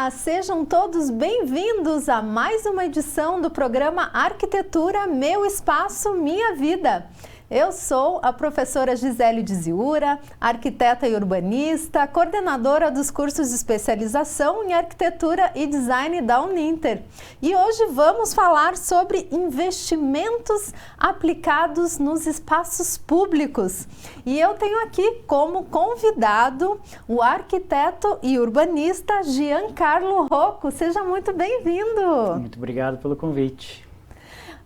Olá, sejam todos bem-vindos a mais uma edição do programa Arquitetura, Meu Espaço, Minha Vida. Eu sou a professora Gisele Diziura, arquiteta e urbanista, coordenadora dos cursos de especialização em arquitetura e design da Uninter. E hoje vamos falar sobre investimentos aplicados nos espaços públicos. E eu tenho aqui como convidado o arquiteto e urbanista Giancarlo Rocco. Seja muito bem-vindo. Muito obrigado pelo convite.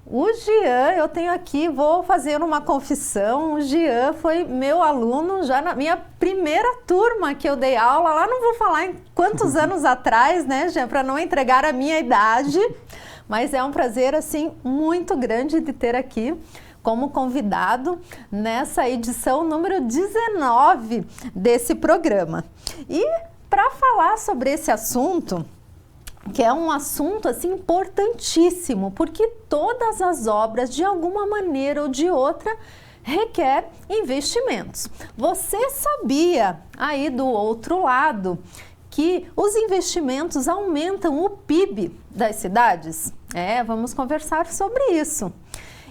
O Gian, eu tenho aqui, vou fazer uma confissão, o Gian foi meu aluno já na minha primeira turma que eu dei aula lá, não vou falar em quantos anos atrás, né, Gian, para não entregar a minha idade, mas é um prazer, assim, muito grande de ter aqui como convidado nessa edição número 19 desse programa. E para falar sobre esse assunto, que é um assunto assim importantíssimo, porque todas as obras, de alguma maneira ou de outra, requer investimentos. Você sabia aí do outro lado que os investimentos aumentam o PIB das cidades? Vamos conversar sobre isso.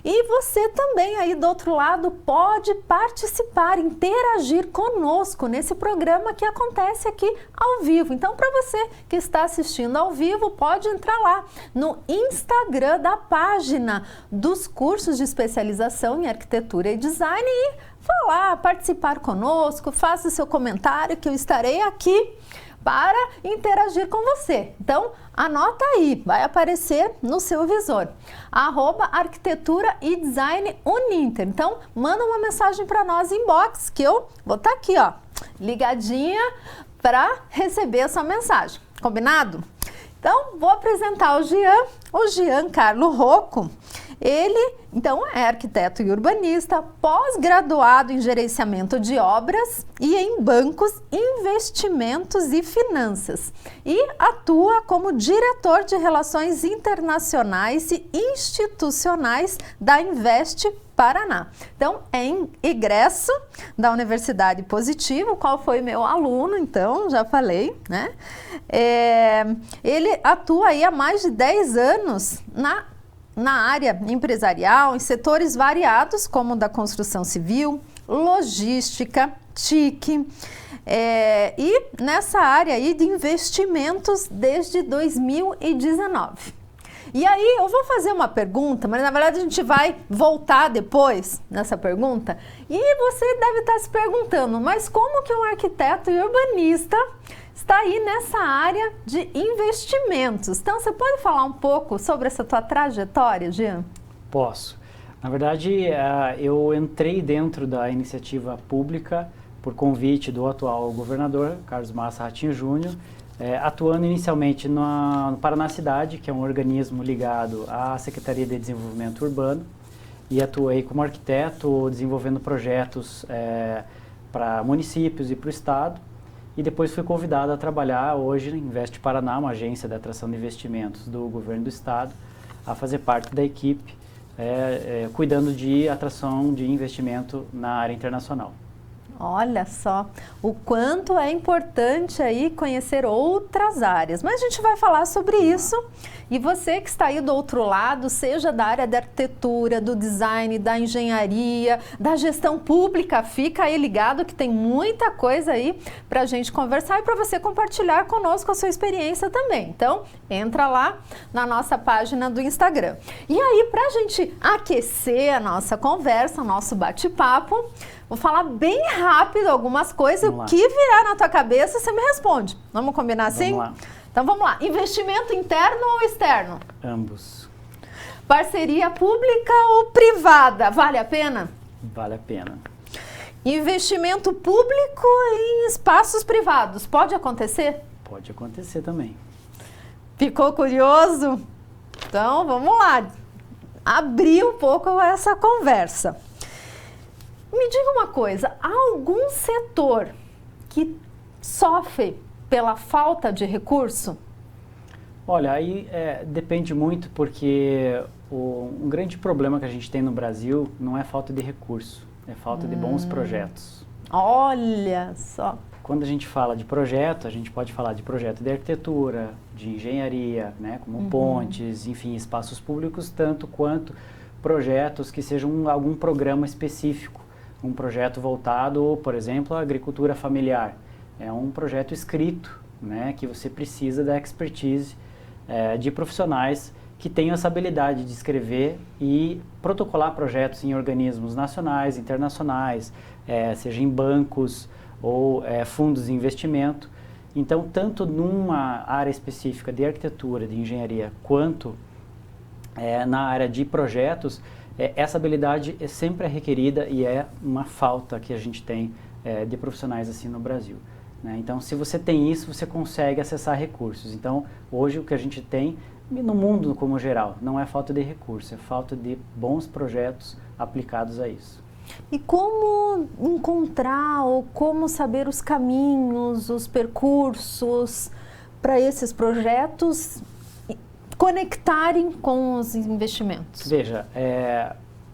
E você também aí do outro lado pode participar, interagir conosco nesse programa que acontece aqui ao vivo. Então, para você que está assistindo ao vivo, pode entrar lá no Instagram da página dos cursos de especialização em arquitetura e design e falar, participar conosco, faça seu comentário que eu estarei aqui para interagir com você. Então, anota aí, vai aparecer no seu visor. @arquitetura e design Uninter. Então, manda uma mensagem para nós em inbox, que eu vou estar aqui, ó, ligadinha para receber a sua mensagem. Combinado? Então, vou apresentar o Giancarlo Rocco. Ele, então, é arquiteto e urbanista, pós-graduado em gerenciamento de obras e em bancos, investimentos e finanças. E atua como diretor de relações internacionais e institucionais da Invest Paraná. Então, é egresso da Universidade Positivo, qual foi meu aluno, então, já falei, né? Ele atua aí há mais de 10 anos na área empresarial, em setores variados, como o da construção civil, logística, TIC, e nessa área aí de investimentos desde 2019. E aí eu vou fazer uma pergunta, mas na verdade a gente vai voltar depois nessa pergunta, e você deve estar se perguntando, mas como que um arquiteto e urbanista está aí nessa área de investimentos? Então, você pode falar um pouco sobre essa tua trajetória, Gian? Posso. Na verdade, eu entrei dentro da iniciativa pública por convite do atual governador, Carlos Massa Ratinho Júnior, atuando inicialmente no Paraná Cidade, que é um organismo ligado à Secretaria de Desenvolvimento Urbano, e atuei como arquiteto, desenvolvendo projetos para municípios e para o Estado. E depois fui convidado a trabalhar hoje na Invest Paraná, uma agência de atração de investimentos do governo do estado, a fazer parte da equipe, cuidando de atração de investimento na área internacional. Olha só, o quanto é importante aí conhecer outras áreas, mas a gente vai falar sobre isso. E você que está aí do outro lado, seja da área da arquitetura, do design, da engenharia, da gestão pública, fica aí ligado que tem muita coisa aí para a gente conversar e para você compartilhar conosco a sua experiência também. Então, entra lá na nossa página do Instagram. E aí, para a gente aquecer a nossa conversa, o nosso bate-papo, vou falar bem rápido algumas coisas, o que virar na tua cabeça, você me responde. Vamos combinar assim? Vamos lá. Então vamos lá. Investimento interno ou externo? Ambos. Parceria pública ou privada? Vale a pena? Vale a pena. Investimento público em espaços privados. Pode acontecer? Pode acontecer também. Ficou curioso? Então vamos lá. Abrir um pouco essa conversa. Me diga uma coisa, há algum setor que sofre pela falta de recurso? Olha, aí depende muito, porque um grande problema que a gente tem no Brasil não é falta de recurso, é falta de bons projetos. Olha só, quando a gente fala de projeto, a gente pode falar de projeto de arquitetura, de engenharia, né, como pontes, enfim, espaços públicos, tanto quanto projetos que sejam algum programa específico. Um projeto voltado, por exemplo, à agricultura familiar. É um projeto escrito, né, que você precisa da expertise de profissionais que tenham essa habilidade de escrever e protocolar projetos em organismos nacionais, internacionais, seja em bancos ou fundos de investimento. Então, tanto numa área específica de arquitetura, de engenharia, quanto na área de projetos, essa habilidade sempre é requerida e é uma falta que a gente tem de profissionais assim no Brasil. Né? Então, se você tem isso, você consegue acessar recursos. Então, hoje o que a gente tem, no mundo como geral, não é falta de recursos, é falta de bons projetos aplicados a isso. E como encontrar ou como saber os caminhos, os percursos para esses projetos conectarem com os investimentos? Veja,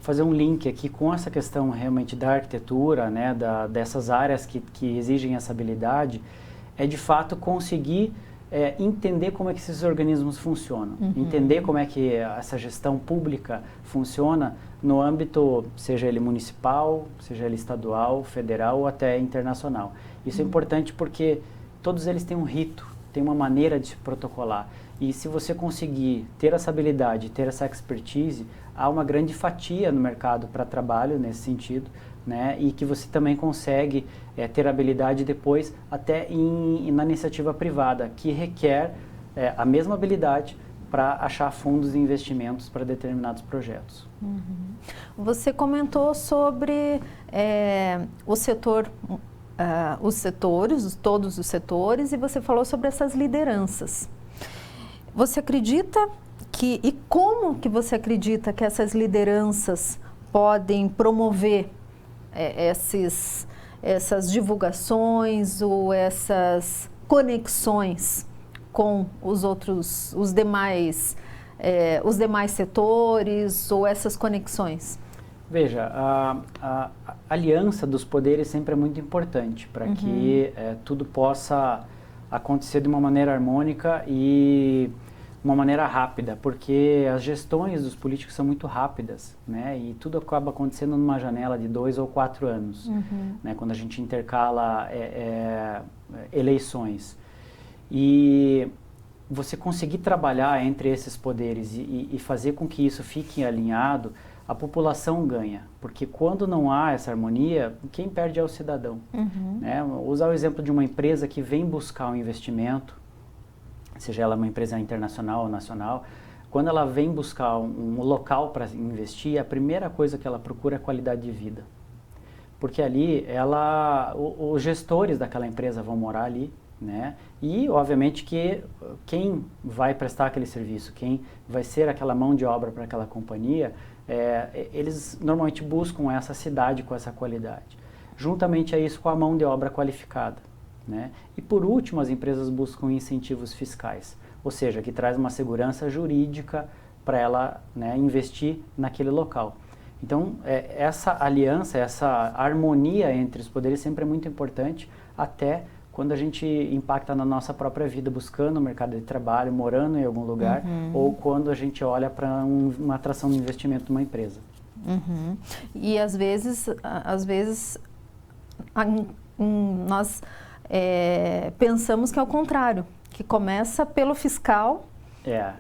fazer um link aqui com essa questão realmente da arquitetura, né, dessas áreas que exigem essa habilidade, é de fato conseguir entender como é que esses organismos funcionam, entender como é que essa gestão pública funciona no âmbito, seja ele municipal, seja ele estadual, federal ou até internacional. Isso é importante porque todos eles têm um rito, têm uma maneira de se protocolar. E se você conseguir ter essa habilidade, ter essa expertise, há uma grande fatia no mercado para trabalho nesse sentido, né? E que você também consegue ter habilidade depois até na iniciativa privada, que requer a mesma habilidade para achar fundos de investimentos para determinados projetos. Você comentou sobre o setor, os setores, todos os setores, e você falou sobre essas lideranças. Você acredita e como que você acredita que essas lideranças podem promover essas divulgações ou essas conexões com os demais setores ou essas conexões? Veja, a aliança dos poderes sempre é muito importante para que tudo possa acontecer de uma maneira harmônica e uma maneira rápida, porque as gestões dos políticos são muito rápidas, né? E tudo acaba acontecendo numa janela de 2 ou 4 anos, né? Quando a gente intercala eleições. E você conseguir trabalhar entre esses poderes e fazer com que isso fique alinhado, a população ganha, porque quando não há essa harmonia, quem perde é o cidadão. Né? Vou usar o exemplo de uma empresa que vem buscar um investimento, seja ela uma empresa internacional ou nacional, quando ela vem buscar um local para investir, a primeira coisa que ela procura é qualidade de vida. Porque ali, os gestores daquela empresa vão morar ali, né? E, obviamente, que quem vai prestar aquele serviço, quem vai ser aquela mão de obra para aquela companhia, eles normalmente buscam essa cidade com essa qualidade. Juntamente a isso, com a mão de obra qualificada. Né? E por último, as empresas buscam incentivos fiscais, ou seja, que traz uma segurança jurídica para ela, né, investir naquele local. Então, essa aliança, essa harmonia entre os poderes sempre é muito importante, até quando a gente impacta na nossa própria vida, buscando o mercado de trabalho, morando em algum lugar, ou quando a gente olha para uma atração de investimento numa empresa. E às vezes nós pensamos que é o contrário, que começa pelo fiscal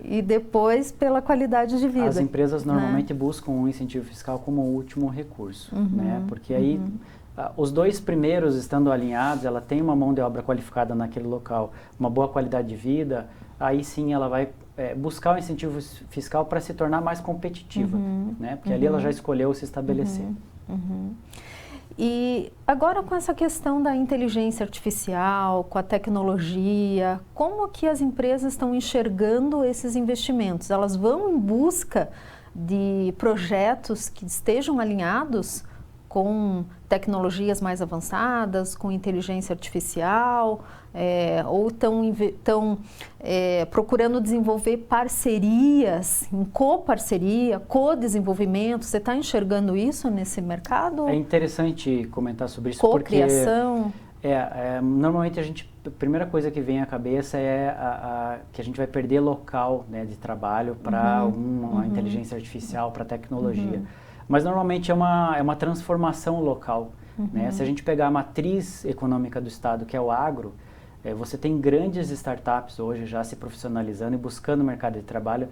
e depois pela qualidade de vida. As empresas normalmente buscam um incentivo fiscal como o último recurso, né? Porque aí os dois primeiros estando alinhados, ela tem uma mão de obra qualificada naquele local, uma boa qualidade de vida, aí sim ela vai buscar o incentivo fiscal para se tornar mais competitiva, né? Porque ali ela já escolheu se estabelecer. E agora com essa questão da inteligência artificial, com a tecnologia, como que as empresas estão enxergando esses investimentos? Elas vão em busca de projetos que estejam alinhados com tecnologias mais avançadas, com inteligência artificial, ou estão procurando desenvolver parcerias, em coparceria, co-desenvolvimento? Você está enxergando isso nesse mercado? É interessante comentar sobre isso, Co-criação? Normalmente a primeira coisa que vem à cabeça é que a gente vai perder local, né, de trabalho para alguma inteligência artificial, para tecnologia. Mas normalmente é uma transformação local. Né? Se a gente pegar a matriz econômica do Estado, que é o agro, você tem grandes startups hoje já se profissionalizando e buscando o mercado de trabalho,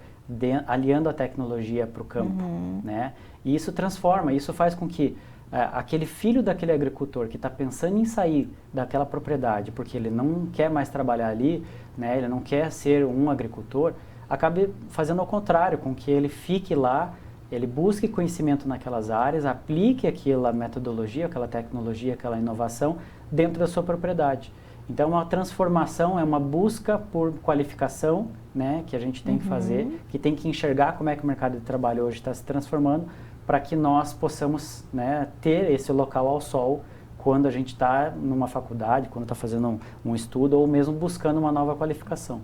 aliando a tecnologia para o campo. Né? E isso transforma, isso faz com que aquele filho daquele agricultor que está pensando em sair daquela propriedade, porque ele não quer mais trabalhar ali, né, ele não quer ser um agricultor, acabe fazendo ao contrário, com que ele fique lá, ele busque conhecimento naquelas áreas, aplique aquela metodologia, aquela tecnologia, aquela inovação dentro da sua propriedade. Então, uma transformação é uma busca por qualificação, né, que a gente tem que fazer, que tem que enxergar como é que o mercado de trabalho hoje está se transformando, para que nós possamos, né, ter esse local ao sol quando a gente está numa faculdade, quando está fazendo um estudo ou mesmo buscando uma nova qualificação.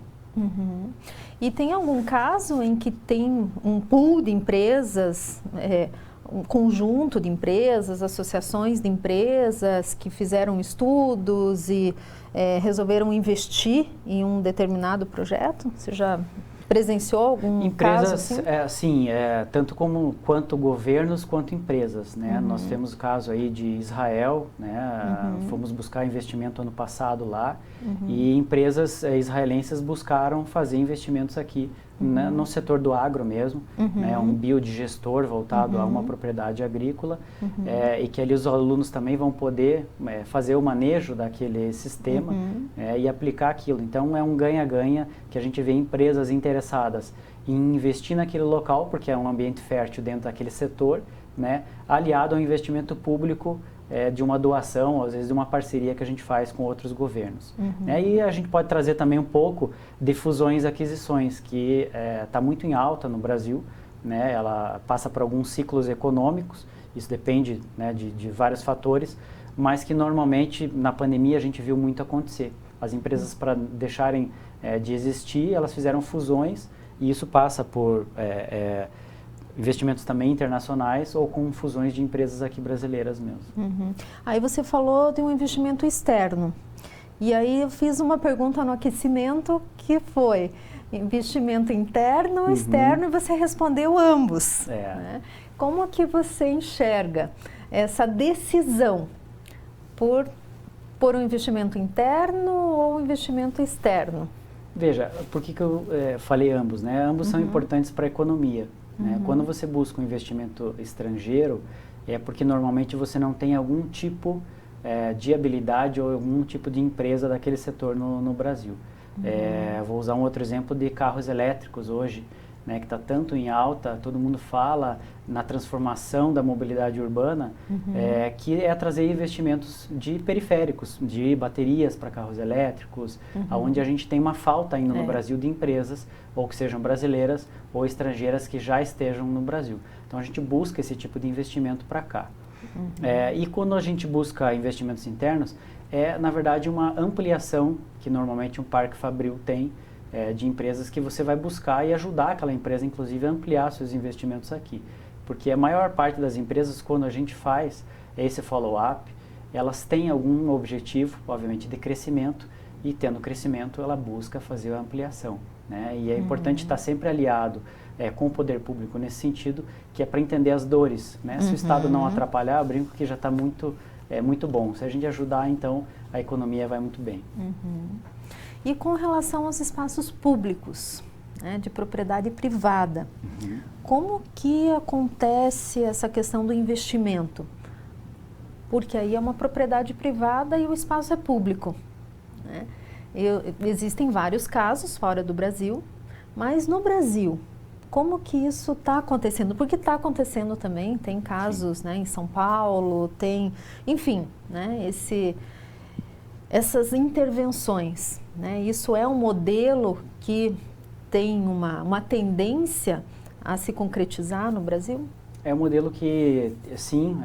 E tem algum caso em que tem um pool de empresas, um conjunto de empresas, associações de empresas que fizeram estudos e resolveram investir em um determinado projeto? Você já presenciou algum caso assim? Sim, tanto quanto governos quanto empresas, né? Nós temos o caso aí de Israel, né? Fomos buscar investimento ano passado lá e empresas israelenses buscaram fazer investimentos aqui né, no setor do agro mesmo, né? Um biodigestor voltado a uma propriedade agrícola e que ali os alunos também vão poder fazer o manejo daquele sistema e aplicar aquilo. Então é um ganha-ganha que a gente vê empresas interessadas em investir naquele local, porque é um ambiente fértil dentro daquele setor, né, aliado ao investimento público de uma doação, às vezes de uma parceria que a gente faz com outros governos. E a gente pode trazer também um pouco de fusões e aquisições, que está muito em alta no Brasil, né, ela passa por alguns ciclos econômicos, isso depende, né, de vários fatores, mas que normalmente na pandemia a gente viu muito acontecer. As empresas, para deixarem de existir, elas fizeram fusões e isso passa por investimentos também internacionais ou com fusões de empresas aqui brasileiras mesmo. Aí você falou de um investimento externo. E aí eu fiz uma pergunta no aquecimento que foi investimento interno ou externo e você respondeu ambos. Né? Como que você enxerga essa decisão por um investimento interno ou um investimento externo? Veja, por que eu falei ambos? Né? Ambos são importantes para a economia. Né? Quando você busca um investimento estrangeiro, é porque normalmente você não tem algum tipo de habilidade ou algum tipo de empresa daquele setor no Brasil. Vou usar um outro exemplo de carros elétricos hoje, né, que está tanto em alta, todo mundo fala na transformação da mobilidade urbana, que é trazer investimentos de periféricos, de baterias para carros elétricos, onde a gente tem uma falta ainda no Brasil de empresas, ou que sejam brasileiras ou estrangeiras que já estejam no Brasil. Então a gente busca esse tipo de investimento para cá. E quando a gente busca investimentos internos, na verdade uma ampliação que normalmente um parque fabril tem, de empresas que você vai buscar e ajudar aquela empresa, inclusive, a ampliar seus investimentos aqui. Porque a maior parte das empresas, quando a gente faz esse follow-up, elas têm algum objetivo, obviamente, de crescimento, e tendo crescimento, ela busca fazer a ampliação. Né? E é importante estar sempre aliado com o poder público nesse sentido, que é para entender as dores. Né? Se o Estado não atrapalhar, eu brinco que já está muito bom. Se a gente ajudar, então, a economia vai muito bem. E com relação aos espaços públicos, né, de propriedade privada, como que acontece essa questão do investimento? Porque aí é uma propriedade privada e o espaço é público. Né? Existem vários casos fora do Brasil, mas no Brasil, como que isso está acontecendo? Porque está acontecendo também, tem casos, né, em São Paulo, enfim, né, essas intervenções. Né? Isso é um modelo que tem uma tendência a se concretizar no Brasil? É um modelo que, sim,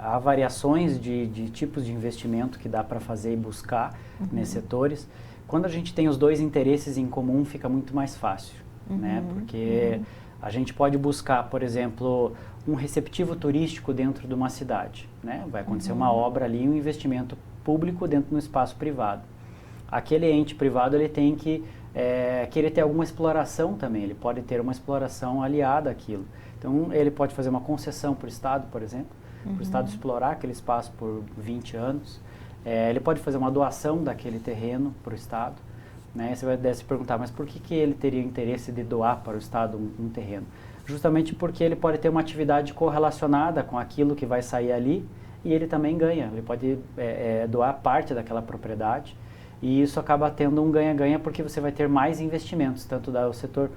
há variações de tipos de investimento que dá para fazer e buscar nesses setores. Quando a gente tem os dois interesses em comum, fica muito mais fácil, né? Porque a gente pode buscar, por exemplo, um receptivo turístico dentro de uma cidade. Né? Vai acontecer uma obra ali, um investimento público dentro de um espaço privado. Aquele ente privado ele tem que querer ter alguma exploração também, ele pode ter uma exploração aliada àquilo. Então ele pode fazer uma concessão para o Estado, por exemplo, para o Estado explorar aquele espaço por 20 anos. Ele pode fazer uma doação daquele terreno para o Estado. Né? Você vai se perguntar, mas por que ele teria interesse de doar para o Estado um terreno? Justamente porque ele pode ter uma atividade correlacionada com aquilo que vai sair ali e ele também ganha. Ele pode doar parte daquela propriedade e isso acaba tendo um ganha-ganha porque você vai ter mais investimentos, tanto do setor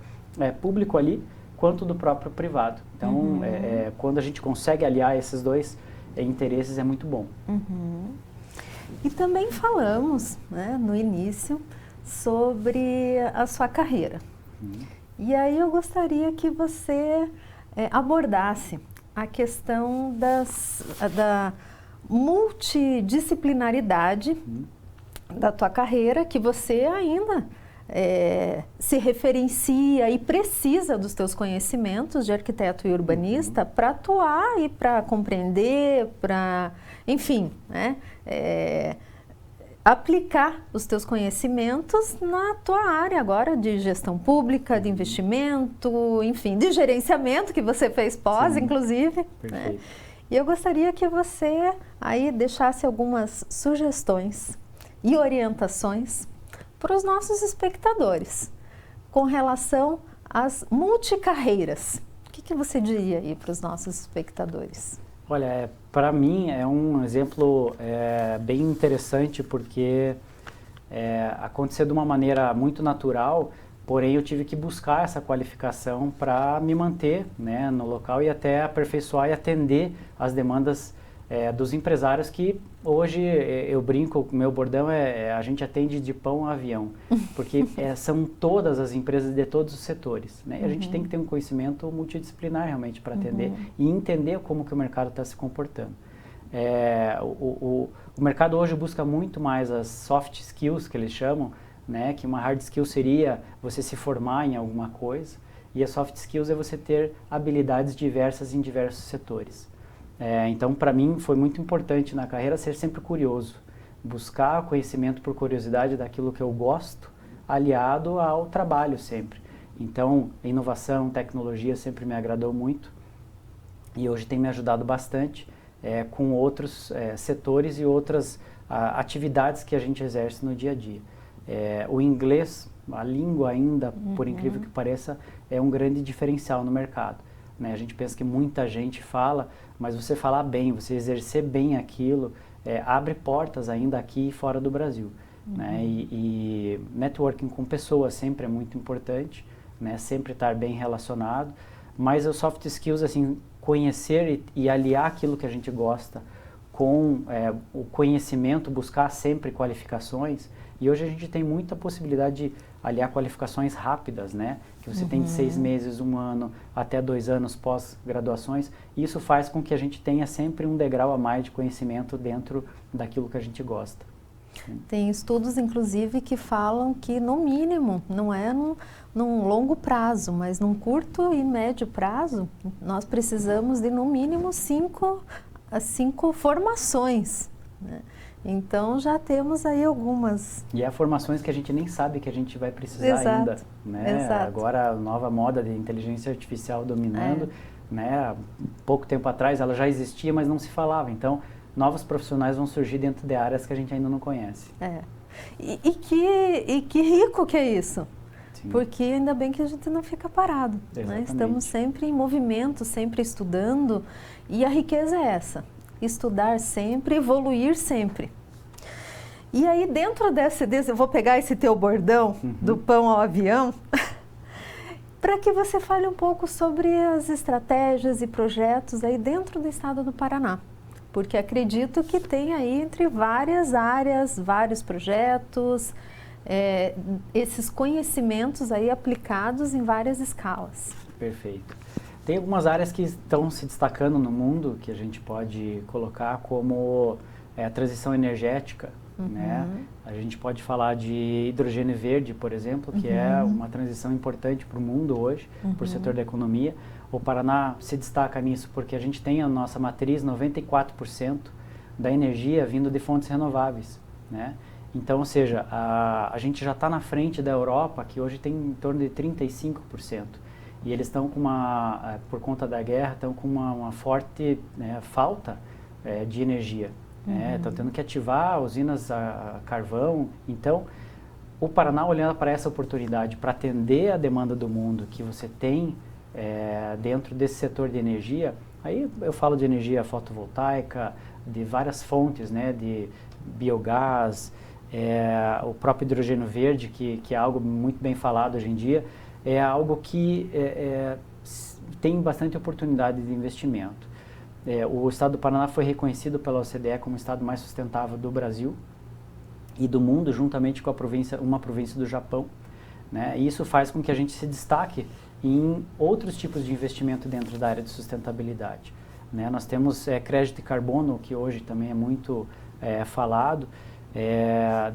público ali, quanto do próprio privado. Então, quando a gente consegue aliar esses dois interesses, é muito bom. E também falamos, né, no início, sobre a sua carreira. E aí eu gostaria que você abordasse a questão da multidisciplinaridade da tua carreira, que você ainda se referencia e precisa dos teus conhecimentos de arquiteto e urbanista para atuar e para compreender, para, enfim, né, aplicar os teus conhecimentos na tua área agora de gestão pública, de investimento, enfim, de gerenciamento, que você fez pós, inclusive. Né? E eu gostaria que você aí deixasse algumas sugestões e orientações para os nossos espectadores com relação às multicarreiras. O que você diria aí para os nossos espectadores? Olha, para mim é um exemplo bem interessante porque aconteceu de uma maneira muito natural, porém eu tive que buscar essa qualificação para me manter, né, no local e até aperfeiçoar e atender as demandas dos empresários que hoje eu brinco, meu bordão a gente atende de pão a avião, porque são todas as empresas de todos os setores, né? A gente tem que ter um conhecimento multidisciplinar realmente para atender e entender como que o mercado está se comportando. O mercado hoje busca muito mais as soft skills, que eles chamam, né? Que uma hard skill seria você se formar em alguma coisa e a soft skills é você ter habilidades diversas em diversos setores. Então, para mim, foi muito importante na carreira ser sempre curioso, buscar conhecimento por curiosidade daquilo que eu gosto, aliado ao trabalho sempre. Então, inovação, tecnologia sempre me agradou muito e hoje tem me ajudado bastante com outros setores e outras atividades que a gente exerce no dia a dia. O inglês, a língua ainda, por incrível que pareça, é um grande diferencial no mercado. Né? A gente pensa que muita gente fala, mas você falar bem, você exercer bem aquilo, abre portas ainda aqui e fora do Brasil. Né? E networking com pessoas sempre é muito importante, né? Sempre estar bem relacionado, mas os soft skills, assim, conhecer e aliar aquilo que a gente gosta com o conhecimento, buscar sempre qualificações. E hoje a gente tem muita possibilidade de aliar qualificações rápidas, né? Que você tem de 6 meses, 1 ano, até 2 anos pós-graduações. Isso faz com que a gente tenha sempre um degrau a mais de conhecimento dentro daquilo que a gente gosta. Tem estudos, inclusive, que falam que, no mínimo, não é num longo prazo, mas num curto e médio prazo, nós precisamos de, no mínimo, 5 formações, né? Então, já temos aí algumas. E há formações que a gente nem sabe que a gente vai precisar ainda. Né? Agora, a nova moda de inteligência artificial dominando, né? Há pouco tempo atrás ela já existia, mas não se falava. Então, novos profissionais vão surgir dentro de áreas que a gente ainda não conhece. E que rico que é isso. Sim. Porque ainda bem que a gente não fica parado. Né? Estamos sempre em movimento, sempre estudando. E a riqueza é essa. Estudar sempre, evoluir sempre. E aí, dentro desse eu vou pegar esse teu bordão, do pão ao avião, para que você fale um pouco sobre as estratégias e projetos aí dentro do estado do Paraná. Porque acredito que tem aí entre várias áreas, vários projetos, esses conhecimentos aí aplicados em várias escalas. Perfeito. Tem algumas áreas que estão se destacando no mundo que a gente pode colocar como a transição energética. Né? A gente pode falar de hidrogênio verde, por exemplo, que é uma transição importante para o mundo hoje, para o setor da economia. O Paraná se destaca nisso porque a gente tem a nossa matriz 94% da energia vindo de fontes renováveis, né? Então, ou seja, a gente já está na frente da Europa, que hoje tem em torno de 35%. E eles estão com por conta da guerra, estão com uma forte, né, falta de energia. Estão tendo que ativar usinas a carvão. Então, o Paraná, olhando para essa oportunidade, para atender a demanda do mundo que você tem dentro desse setor de energia, aí eu falo de energia fotovoltaica, de várias fontes, né, de biogás, o próprio hidrogênio verde, que é algo muito bem falado hoje em dia, é algo que tem bastante oportunidade de investimento. O estado do Paraná foi reconhecido pela OCDE como o estado mais sustentável do Brasil e do mundo, juntamente com uma província do Japão, né? E isso faz com que a gente se destaque em outros tipos de investimento dentro da área de sustentabilidade, né? Nós temos crédito de carbono, que hoje também é muito falado,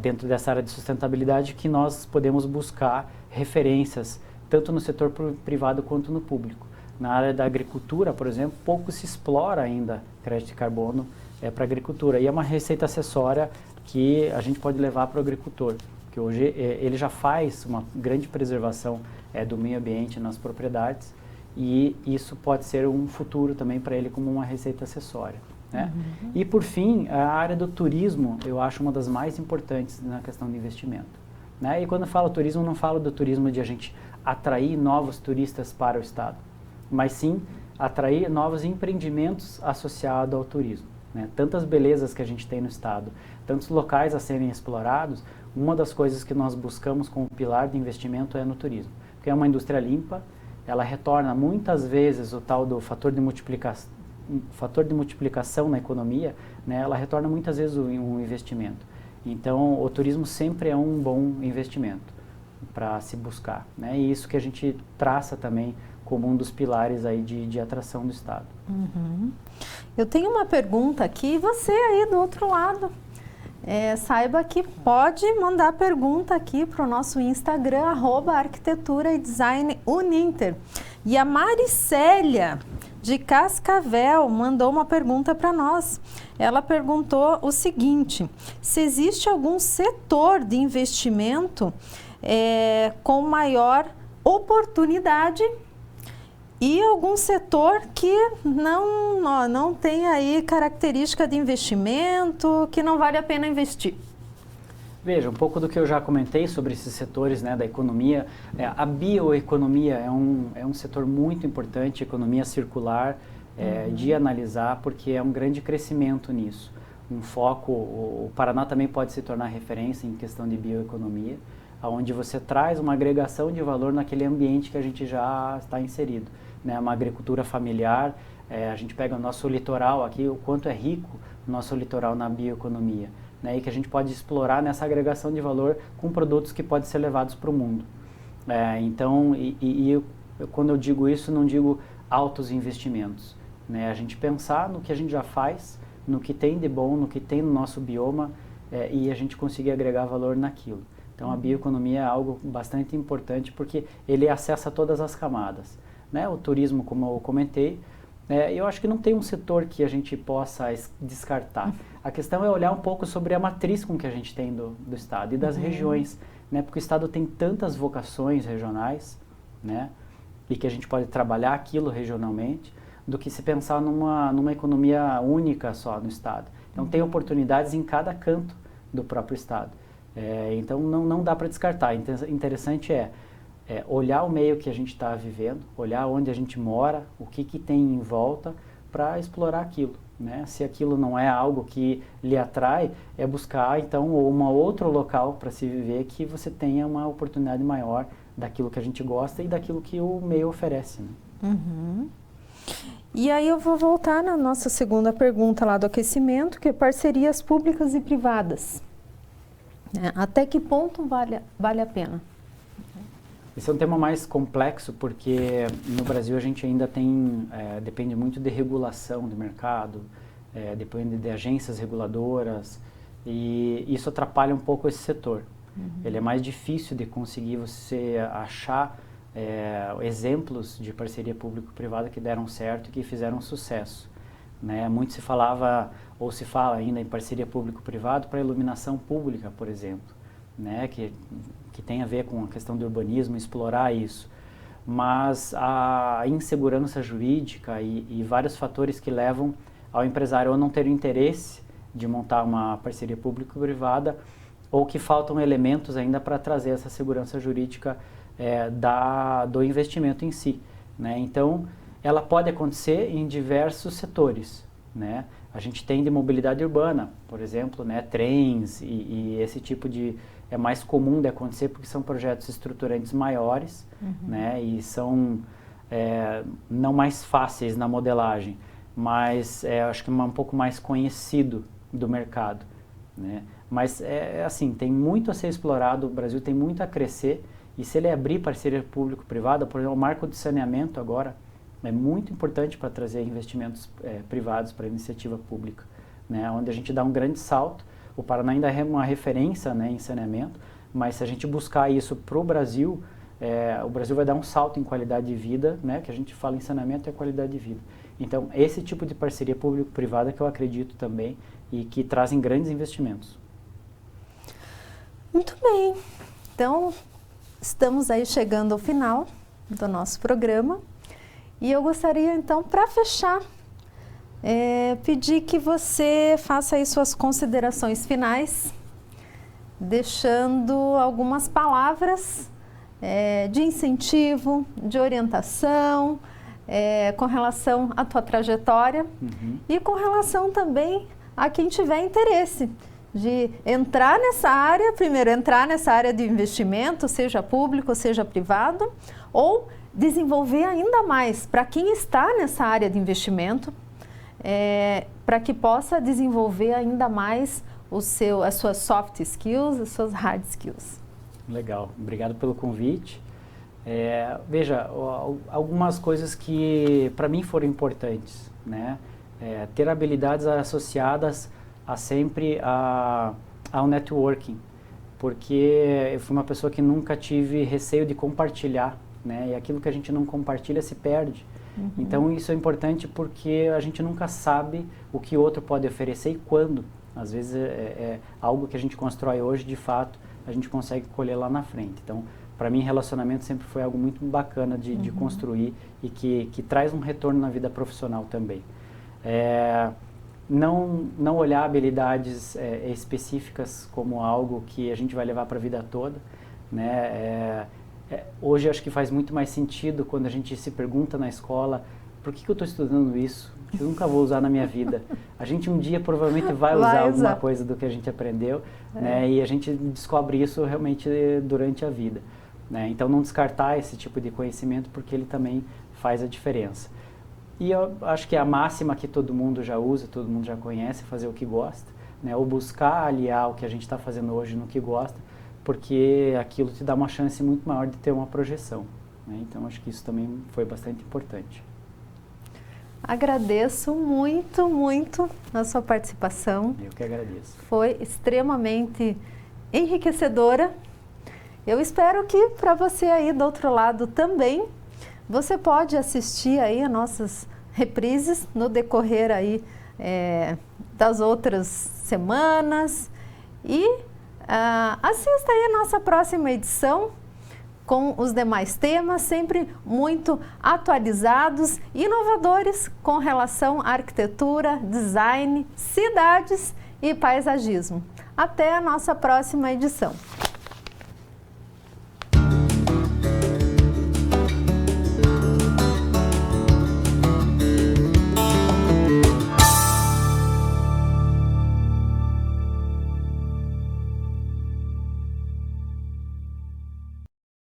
dentro dessa área de sustentabilidade, que nós podemos buscar referências tanto no setor privado quanto no público. Na área da agricultura, por exemplo, pouco se explora ainda crédito de carbono para a agricultura. E é uma receita acessória que a gente pode levar para o agricultor, que hoje ele já faz uma grande preservação do meio ambiente nas propriedades, e isso pode ser um futuro também para ele como uma receita acessória, né? E por fim, a área do turismo eu acho uma das mais importantes na questão de investimento, né? E quando eu falo turismo, não falo do turismo de a gente atrair novos turistas para o estado, mas sim atrair novos empreendimentos associados ao turismo, né? Tantas belezas que a gente tem no estado, tantos locais a serem explorados, uma das coisas que nós buscamos como pilar de investimento é no turismo, porque é uma indústria limpa, ela retorna muitas vezes o tal do fator de multiplicação na economia, né? Ela retorna muitas vezes um investimento. Então, o turismo sempre é um bom investimento para se buscar, né? E isso que a gente traça também como um dos pilares aí de atração do estado. Eu tenho uma pergunta aqui, você aí do outro lado, saiba que pode mandar pergunta aqui para o nosso Instagram, @arquitetura e design Uninter. E a Maricélia, de Cascavel, mandou uma pergunta para nós. Ela perguntou o seguinte: se existe algum setor de investimento com maior oportunidade e algum setor que não tem aí característica de investimento, que não vale a pena investir? Veja, um pouco do que eu já comentei sobre esses setores, né, da economia. A bioeconomia é um setor muito importante, economia circular, de analisar, porque é um grande crescimento nisso. Um foco, o Paraná também pode se tornar referência em questão de bioeconomia, onde você traz uma agregação de valor naquele ambiente que a gente já está inserido, né? Uma agricultura familiar, a gente pega o nosso litoral aqui, o quanto é rico o nosso litoral na bioeconomia, né? E que a gente pode explorar nessa agregação de valor com produtos que podem ser levados para o mundo. Então, quando eu digo isso, não digo altos investimentos, né? A gente pensar no que a gente já faz, no que tem de bom, no que tem no nosso bioma, e a gente conseguir agregar valor naquilo. Então, a bioeconomia é algo bastante importante porque ele acessa todas as camadas, né? O turismo, como eu comentei, eu acho que não tem um setor que a gente possa descartar. A questão é olhar um pouco sobre a matriz com que a gente tem do estado e das regiões, né? Porque o estado tem tantas vocações regionais, né? E que a gente pode trabalhar aquilo regionalmente, do que se pensar numa economia única só no estado. Então, tem oportunidades em cada canto do próprio estado. Então, não dá para descartar. Interessante olhar o meio que a gente está vivendo, olhar onde a gente mora, o que tem em volta, para explorar aquilo, né? Se aquilo não é algo que lhe atrai, é buscar, então, um outro local para se viver que você tenha uma oportunidade maior daquilo que a gente gosta e daquilo que o meio oferece, né? E aí eu vou voltar na nossa segunda pergunta lá do aquecimento, que é parcerias públicas e privadas. Até que ponto vale a pena? Esse é um tema mais complexo porque no Brasil a gente ainda depende muito de regulação de mercado, depende de agências reguladoras, e isso atrapalha um pouco esse setor. Ele é mais difícil de conseguir você achar exemplos de parceria público-privada que deram certo e que fizeram sucesso, né? Muito se falava, ou se fala ainda em parceria público-privado para iluminação pública, por exemplo, né? Que tem a ver com a questão do urbanismo, explorar isso. Mas a insegurança jurídica e vários fatores que levam ao empresário ou não ter o interesse de montar uma parceria público-privada, ou que faltam elementos ainda para trazer essa segurança jurídica do investimento em si, né? Então, ela pode acontecer em diversos setores, né? A gente tem de mobilidade urbana, por exemplo, né? Trens e esse tipo de... É mais comum de acontecer porque são projetos estruturantes maiores, né? E são não mais fáceis na modelagem, mas acho que um pouco mais conhecido do mercado, né? Mas assim, tem muito a ser explorado, o Brasil tem muito a crescer, e se ele abrir parceria público-privada, por exemplo, o marco de saneamento agora é muito importante para trazer investimentos privados para a iniciativa pública, né? Onde a gente dá um grande salto. O Paraná ainda é uma referência, né, em saneamento, mas se a gente buscar isso para o Brasil vai dar um salto em qualidade de vida, né? Que a gente fala em saneamento é qualidade de vida. Então, esse tipo de parceria público-privada que eu acredito também e que trazem grandes investimentos. Muito bem. Então, estamos aí chegando ao final do nosso programa e eu gostaria, então, para fechar, pedir que você faça aí suas considerações finais, deixando algumas palavras de incentivo, de orientação, com relação à tua trajetória e com relação também a quem tiver interesse de entrar nessa área, primeiro entrar nessa área de investimento, seja público, seja privado, ou desenvolver ainda mais para quem está nessa área de investimento, para que possa desenvolver ainda mais as suas soft skills, as suas hard skills. Legal, obrigado pelo convite. Veja, algumas coisas que para mim foram importantes, né? Ter habilidades associadas sempre ao networking, porque eu fui uma pessoa que nunca tive receio de compartilhar, né? E aquilo que a gente não compartilha se perde. Então isso é importante porque a gente nunca sabe o que o outro pode oferecer e quando. Às vezes algo que a gente constrói hoje, de fato, a gente consegue colher lá na frente. Então, para mim, relacionamento sempre foi algo muito bacana de construir e que traz um retorno na vida profissional também. Não olhar habilidades específicas como algo que a gente vai levar para a vida toda, né? Hoje acho que faz muito mais sentido quando a gente se pergunta na escola: por que eu estou estudando isso? Eu nunca vou usar na minha vida. A gente um dia provavelmente vai usar alguma coisa do que a gente aprendeu, né? E a gente descobre isso realmente durante a vida, né? Então não descartar esse tipo de conhecimento porque ele também faz a diferença. E eu acho que a máxima que todo mundo já usa, todo mundo já conhece, é fazer o que gosta, né? Ou buscar aliar o que a gente está fazendo hoje no que gosta, porque aquilo te dá uma chance muito maior de ter uma projeção, né? Então acho que isso também foi bastante importante. Agradeço muito, muito a sua participação. Eu que agradeço. Foi extremamente enriquecedora. Eu espero que para você aí do outro lado também, você pode assistir aí as nossas reprises no decorrer aí das outras semanas e assista aí a nossa próxima edição com os demais temas, sempre muito atualizados e inovadores com relação à arquitetura, design, cidades e paisagismo. Até a nossa próxima edição.